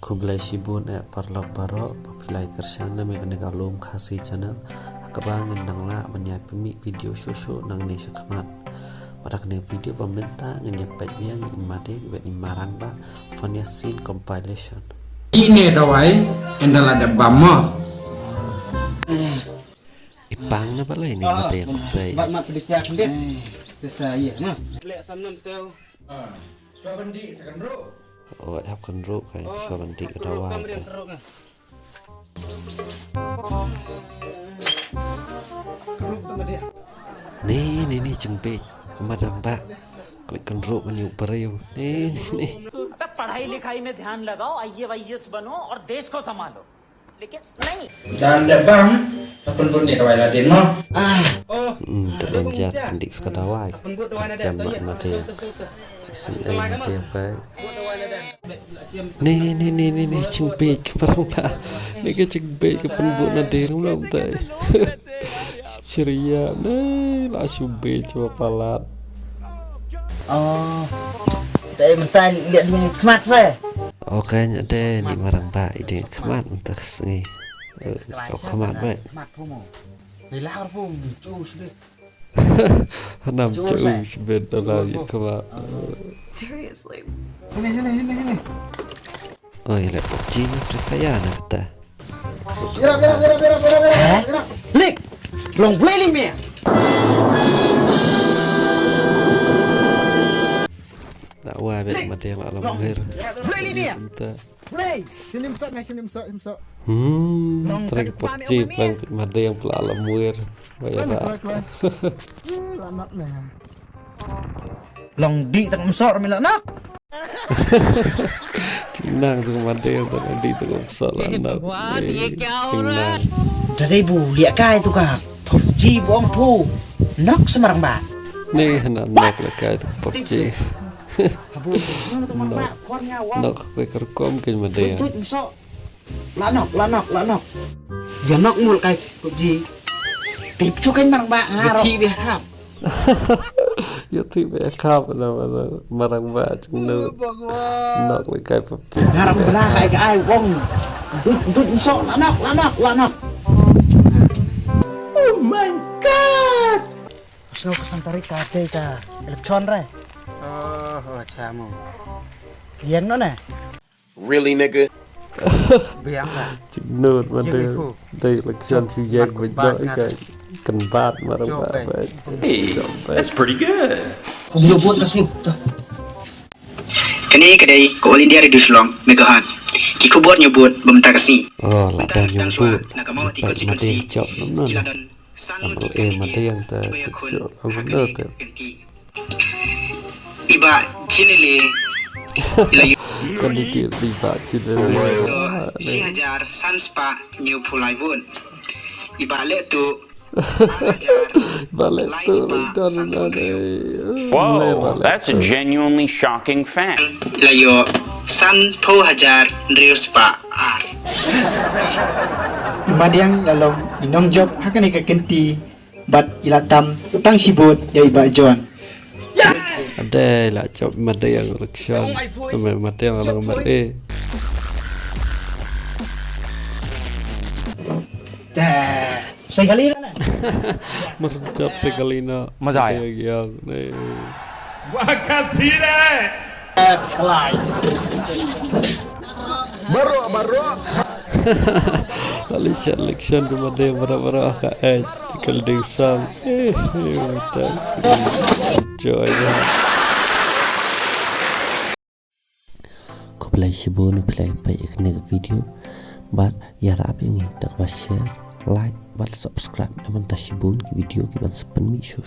compilation parlok barok populai kersana mekane kalum khasi channel akabang nang la menyai pemi video shosho nang ne sakmat pada kene video pemerintah ngenyepet yang imade wet MADIANG Funniest scene compilation ini dawai endal ada bama ipang na pala ini MADIANG play mat sedicak ndit saya mah lek samnem teu swabandi sakandro oh hap kendro kai swabandi kadawai ni jempit kemadang pak klik kendro menu periu ni पढ़ाई लिखाई में ध्यान लगाओ आईएएस बनो और देश को संभालो लेकिन नहीं dan dabang saben pun ni dawai ladin mo terlanjat pendik sekadawai jam MADIANG ni jempit kemadang pak ni ke jempit ke penbuk nadir belum tay ceria nih lah sumbe coba palat Tại mình ta lihat di kemat saya. Oke nyade ni MARANGBAH ide kemat untuk ni sok kemat baik Kemat pomo. Nilar pom cu sedih. hanam cuy sebeda lagi kemat Seriously. Ini. oh ya laptop Cina percaya nak kata Bira. Lik. Long play ni me. tak wah bet MADIANG alam lahir Play. Sini masuk. Trek PUBG plan MADIANG pula alam lahir bayar Lamat me. Long di tak masuk mila nak. Cinang suka MADIANG tak di tu soalan nak cinang Dari bu lihat kai tu kah. PUBG bohong pu. Nok MARANGBAH. ni nak nak lekai tu PUBG Abu sini tu MARANGBAH. Kuat ngawang. nak kerkom ke MADIANG Tut masuk. Lanok. Ya nok mul kai PUBG. Tip chu kai MARANGBAH ngarok. Ti be khap. ya tu be khap nama MARANGBAH cengnu nak lekai PUBG Ngarok belah kai ke ai wong. Tut masuk lanok. Oh my god. Snow kesantari kade ka elektron re. Oh, chamu. Yang no ne? Really, nigga? Biang lah. cengnu MADIANG đây là chân chữ giang với đợi cái cần bát MARANGBAH vậy That's pretty good. Kau buat kasih. Kini kedai ko oli dia reduce long megahan. Kiko buat nyebut bentar kasi. oh là đang nyebut Nakamau di vậy MADIANG chọn lắm nè Kiladan Ambil MADIANG ta kecil aku dah tu Iba cinili. Ilayu kan dia tiba cina si hajar sanspa new pulai bun. Iba le tu balik tu dan Whoa, that's a genuinely shocking fact. Ilayu san po hajar rius pa ar. MADIANG lalong inong job hakani ka kenti bat ilatam utang sibut ya iba John ada lah job MADIANG election MADIANG alam MADIANG Saya kali na. merjap sekali na Masa ya? yang ni Kelai. election tu MADIANG berapa KH tinggal desang kita enjoy kau play shibun play baik video but ya rapi ni tak share like but subscribe dan mentah shibun video kita sepen mi show